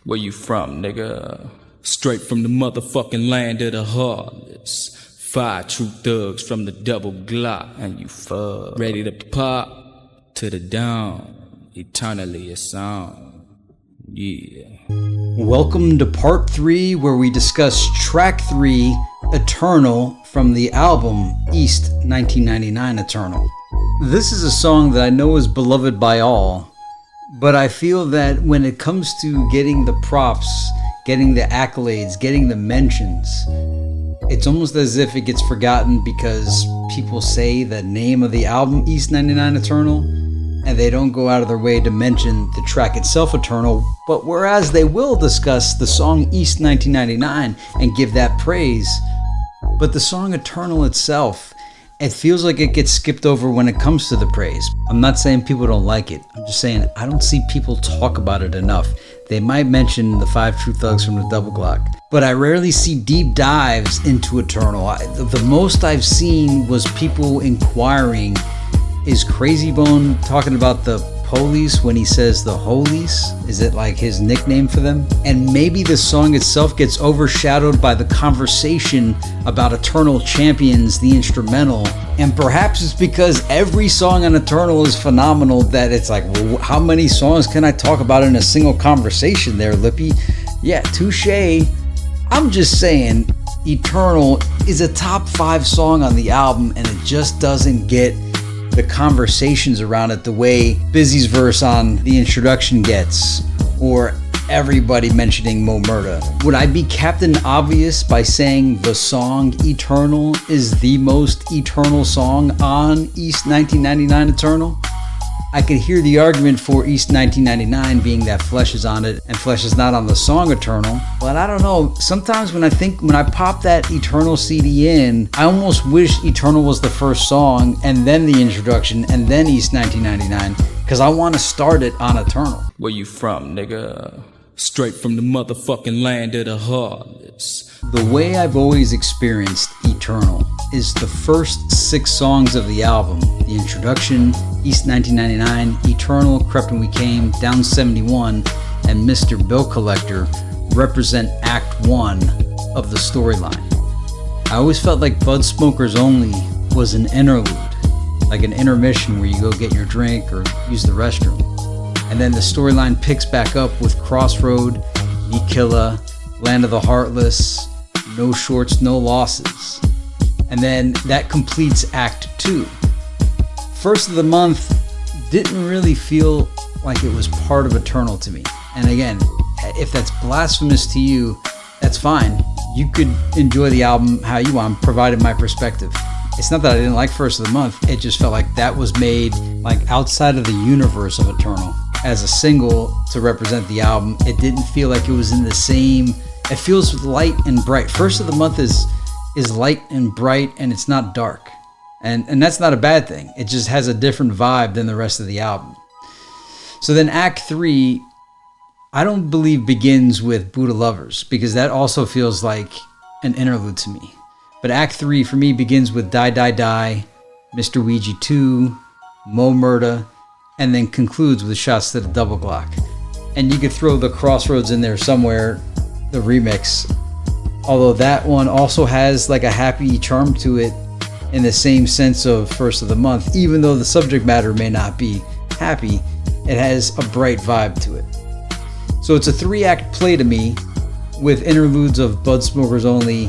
Where you from, nigga? Straight from the motherfucking land of the heartless. 5 true thugs from the double Glock, and you fuck. Ready to pop to the dawn, eternally a song. Yeah. Welcome to part 3, where we discuss track 3, Eternal, from the album E.1999 Eternal. This is a song that I know is beloved by all, but I feel that when it comes to getting the props, getting the accolades, getting the mentions, it's almost as if it gets forgotten because people say the name of the album, E.1999 Eternal, and they don't go out of their way to mention the track itself, Eternal, but whereas they will discuss the song E.1999 and give that praise, but the song Eternal itself, it feels like it gets skipped over when it comes to the praise. I'm not saying people don't like it. I'm just saying I don't see people talk about it enough. They might mention the 5 True Thugs from the Double Glock, but I rarely see deep dives into Eternal. The most I've seen was people inquiring, is Crazy Bone talking about the police when he says the holies? Is it like his nickname for them? And maybe the song itself gets overshadowed by the conversation about Eternal Champions, the instrumental. And perhaps it's because every song on Eternal is phenomenal that it's like, well, how many songs can I talk about in a single conversation there, Lippy? Yeah, touche. I'm just saying, Eternal is a top 5 song on the album, and it just doesn't get the conversations around it the way Busy's verse on the introduction gets, or everybody mentioning Mo Murda. Would I be Captain Obvious by saying the song Eternal is the most eternal song on E.1999 Eternal? I could hear the argument for E.1999 being that Flesh is on it and Flesh is not on the song Eternal, but I don't know. Sometimes when I pop that Eternal CD in, I almost wish Eternal was the first song and then the introduction and then E.1999, because I want to start it on Eternal. Where you from, nigga? Straight from the motherfucking land of the heartless. The way I've always experienced Eternal is the first 6 songs of the album, the introduction, E.1999, Eternal, Crept and We Came, Down 71, and Mr. Bill Collector represent Act 1 of the storyline. I always felt like Bud Smokers Only was an interlude, like an intermission where you go get your drink or use the restroom. And then the storyline picks back up with CROSSROADS, Me Killa, Land of the Heartless, No Shorts, No Losses. And then that completes Act 2. First of the Month didn't really feel like it was part of Eternal to me. And again, if that's blasphemous to you, that's fine. You could enjoy the album how you want, provided my perspective. It's not that I didn't like First of the Month, it just felt like that was made like outside of the universe of Eternal. As a single to represent the album, it didn't feel like it was in the same, it feels light and bright. First of the Month is light and bright, and it's not dark. And that's not a bad thing. It just has a different vibe than the rest of the album. So then Act 3, I don't believe begins with Buddha Lovers, because that also feels like an interlude to me. But Act 3 for me begins with Die Die Die, Mr. Ouija 2, Mo Murda, and then concludes with Shots to the Double Glock. And you could throw the CROSSROADS in there somewhere, the remix. Although that one also has like a happy charm to it in the same sense of First of the Month. Even though the subject matter may not be happy, it has a bright vibe to it. So it's a 3-act play to me, with interludes of Bud Smokers Only,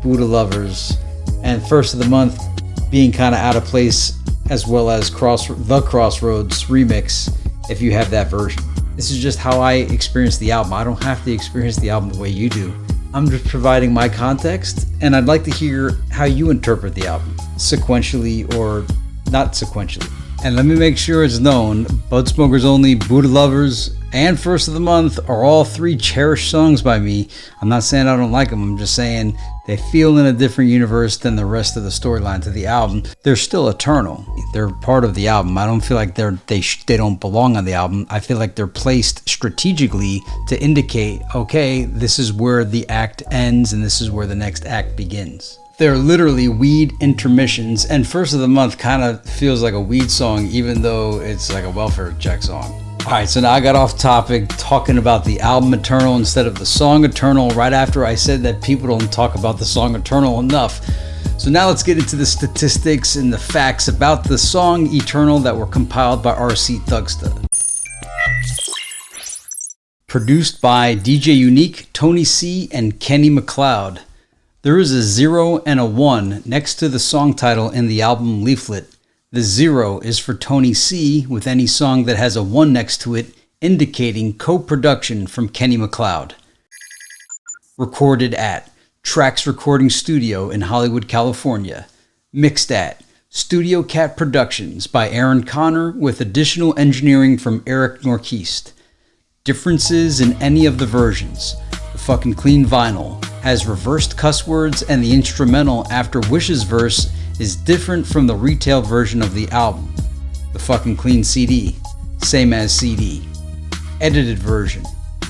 Buddha Lovers, and First of the Month being kind of out of place, as well as the CROSSROADS remix, if you have that version. This is just how I experience the album. I don't have to experience the album the way you do. I'm just providing my context, and I'd like to hear how you interpret the album, sequentially or not sequentially. And let me make sure it's known, Bud Smokers Only, Buddha Lovers, and First of the Month are all 3 cherished songs by me. I'm not saying I don't like them, I'm just saying they feel in a different universe than the rest of the storyline to the album. They're still eternal. They're part of the album. I don't feel like they don't belong on the album. I feel like they're placed strategically to indicate, okay, this is where the act ends and this is where the next act begins. They're literally weed intermissions, and First of the Month kind of feels like a weed song, even though it's like a welfare check song. Alright, so now I got off topic talking about the album Eternal instead of the song Eternal right after I said that people don't talk about the song Eternal enough. So now let's get into the statistics and the facts about the song Eternal that were compiled by RC Thugsta. Produced by DJ Unique, Tony C, and Kenny McLeod. There is a 0 and a 1 next to the song title in the album leaflet. The 0 is for Tony C, with any song that has a 1 next to it indicating co-production from Kenny McLeod. Recorded at Trax Recording Studio in Hollywood, California. Mixed at Studio Cat Productions by Aaron Connor with additional engineering from Eric Norquist. Differences in any of the versions. The fucking clean vinyl has reversed cuss words, and the instrumental after Wish's verse is different from the retail version of the album. The fucking clean CD, same as CD. Edited version,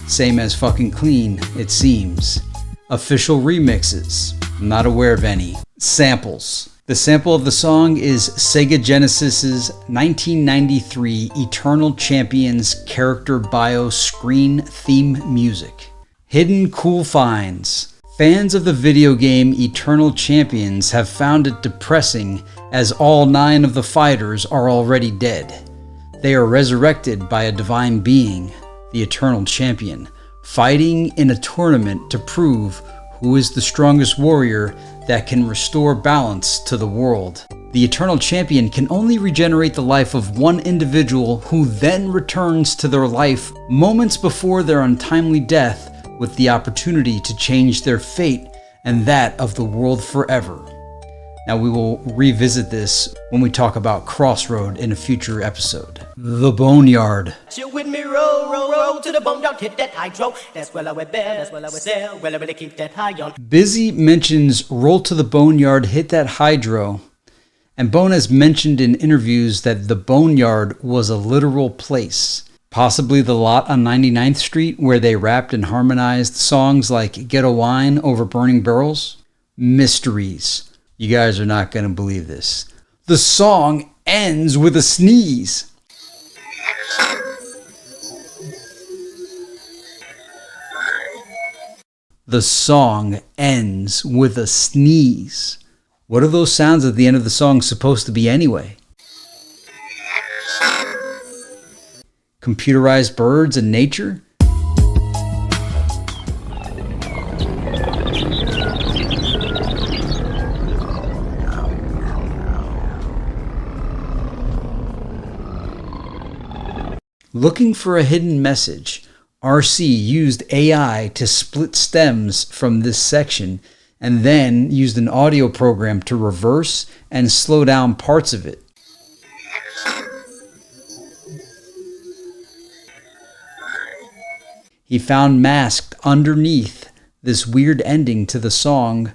same as fucking clean, it seems. Official remixes, I'm not aware of any. Samples. The sample of the song is Sega Genesis's 1993 Eternal Champions character bio screen theme music. Hidden cool finds. Fans of the video game Eternal Champions have found it depressing as all 9 of the fighters are already dead. They are resurrected by a divine being, the Eternal Champion, fighting in a tournament to prove who is the strongest warrior that can restore balance to the world. The Eternal Champion can only regenerate the life of one individual who then returns to their life moments before their untimely death, with the opportunity to change their fate and that of the world forever. Now we will revisit this when we talk about CROSSROADS in a future episode. The Boneyard. Chill with me, roll to the boneyard, hit that hydro. That's where I went there, that's where I went there. Well, I really keep that high on. Busy mentions roll to the boneyard, hit that hydro. And Bone has mentioned in interviews that the boneyard was a literal place. Possibly the lot on 99th Street where they rapped and harmonized songs like Get a Wine over Burning Barrels. Mysteries. You guys are not going to believe this. The song ends with a sneeze. The song ends with a sneeze. What are those sounds at the end of the song supposed to be anyway? Computerized birds and nature? Looking for a hidden message, RC used AI to split stems from this section and then used an audio program to reverse and slow down parts of it. He found masked underneath this weird ending to the song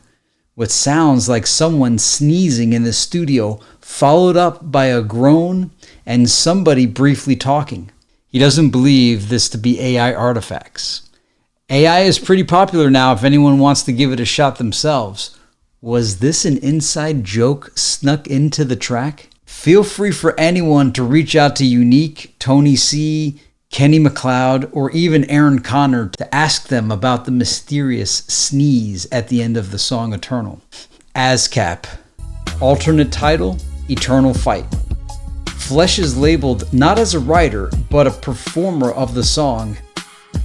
what sounds like someone sneezing in the studio, followed up by a groan and somebody briefly talking. He doesn't believe this to be AI artifacts. AI is pretty popular now if anyone wants to give it a shot themselves. Was this an inside joke snuck into the track? Feel free for anyone to reach out to Unique, Tony C, Kenny McLeod, or even Aaron Connor to ask them about the mysterious sneeze at the end of the song Eternal. ASCAP. Alternate title, Eternal Fight. Flesh is labeled not as a writer, but a performer of the song,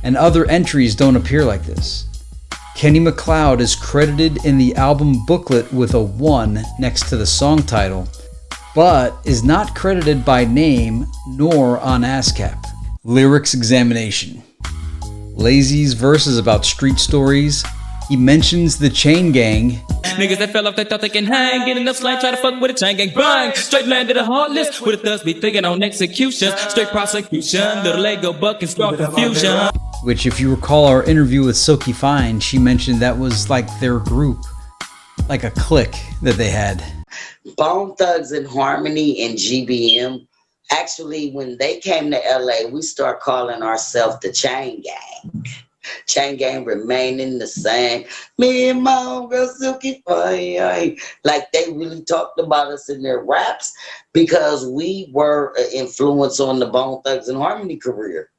and other entries don't appear like this. Kenny McLeod is credited in the album booklet with a 1 next to the song title, but is not credited by name nor on ASCAP. Lyrics examination. Lazy's verse is about street stories. He mentions the chain gang. Niggas that fell off, they thought they can hang. Get enough slang, try to fuck with a chain gang. Bang! Straight landed a heartless. With a thugs be thinking on execution. Straight prosecution. Little Lego buck and strong confusion. Which, if you recall our interview with Silky Fine, she mentioned that was like their group. Like a clique that they had. Bone Thugs and Harmony and GBM. Actually, when they came to LA, we start calling ourselves the Chain Gang. Chain Gang remaining the same. Me and my homegirl Silky Fire. Like they really talked about us in their raps because we were an influence on the Bone Thugs and Harmony career.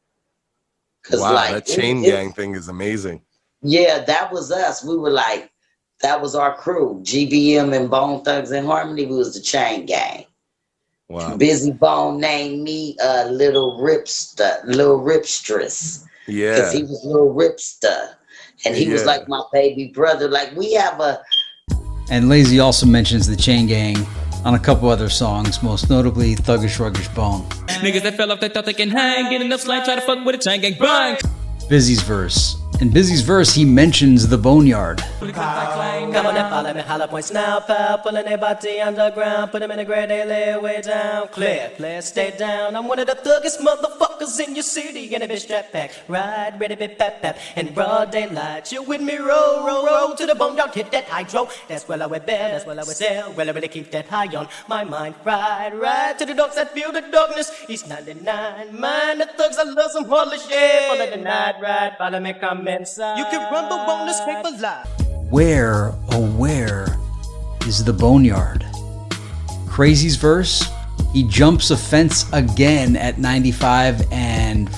Wow, like, that Chain Gang thing is amazing. Yeah, that was us. We were like, that was our crew. GBM and Bone Thugs and Harmony, we was the Chain Gang. Wow. Busy Bone named me Little Ripstress. Yeah. Because he was Little Ripster. And he was like my baby brother. Like we have a... And Lazy also mentions the Chain Gang on a couple other songs, most notably Thuggish Ruggish Bone. Niggas that fell off, they thought they can hang. Get enough slang, try to fuck with a chain gang, bang! Busy's verse. In Busy's verse, he mentions the Boneyard. Come on and follow me, holla points now, pal. Pulling their body underground, put them in the grave, they lay way down. Clear, stay down. I'm one of the thuggest motherfuckers in your city. And a bitch strap pack, ride, ready, bit pap pap. In broad daylight, you with me, roll to the bone, don't hit that hydro. That's where I wear bear, that's where I wear sail. Well, I really keep that high on my mind. Ride to the dogs that feel the darkness. E.1999, mind the thugs, I love some heartless shit. Follow the night ride, follow me, come inside. You can rumble on this paper live. Where, oh where, is the Boneyard? Crazy's verse, he jumps a fence again at 95 and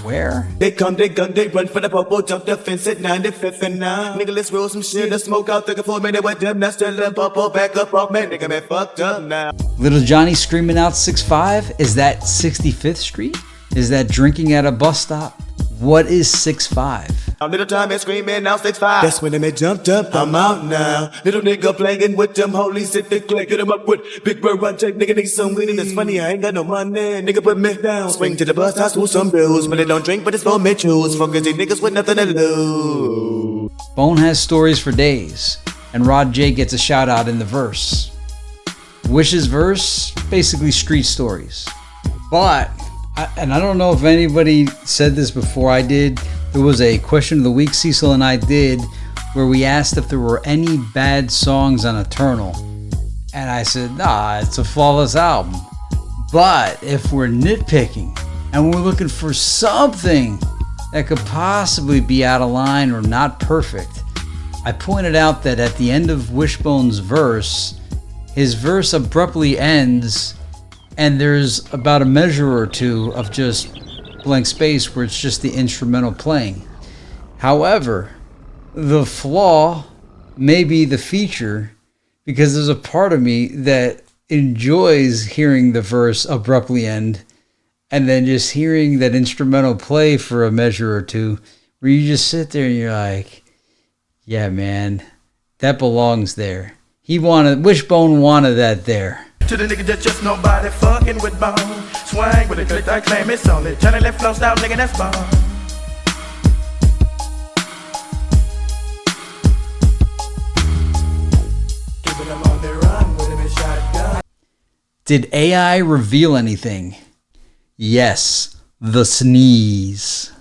where? They come, they gun, they run for the popo, jump the fence at 95th and 9. Nigga, let's roll some shit, let's smoke out, think for a minute with them, that's still a popo, back up, off, man, nigga, man, fucked up now. Little Johnny screaming out 6'5", is that 65th Street? Is that drinking at a bus stop? What is 6'5"? Little Tommy screaming out 6'5". That's when they jumped up, I'm out now. Little nigga playing with them holy sit the click, get him up with Big Bird run check, nigga need some weed. It's funny, I ain't got no money, nigga put me down. Swing to the bus, I swoo some bills, but they don't drink, but it's for me choose. Fuck these niggas with nothing to lose. Bone has stories for days, and Rod J gets a shout out in the verse. Wish's verse, basically street stories. But, and I don't know if anybody said this before I did, there was a question of the week Cecil and I did where we asked if there were any bad songs on Eternal. And I said, nah, it's a flawless album. But if we're nitpicking and we're looking for something that could possibly be out of line or not perfect, I pointed out that at the end of Wishbone's verse, his verse abruptly ends and there's about a measure or two of just blank space where it's just the instrumental playing. However, the flaw may be the feature, because there's a part of me that enjoys hearing the verse abruptly end and then just hearing that instrumental play for a measure or two where you just sit there and you're like, yeah, man, that belongs there. Wishbone wanted that there. To the nigga that just nobody fucking with Bone. Swang with a click, I claim it's on it. Johnny left flow style, nigga, that's Bone. Keeping them on their run with him in shotgun. Did AI reveal anything? Yes, the sneeze.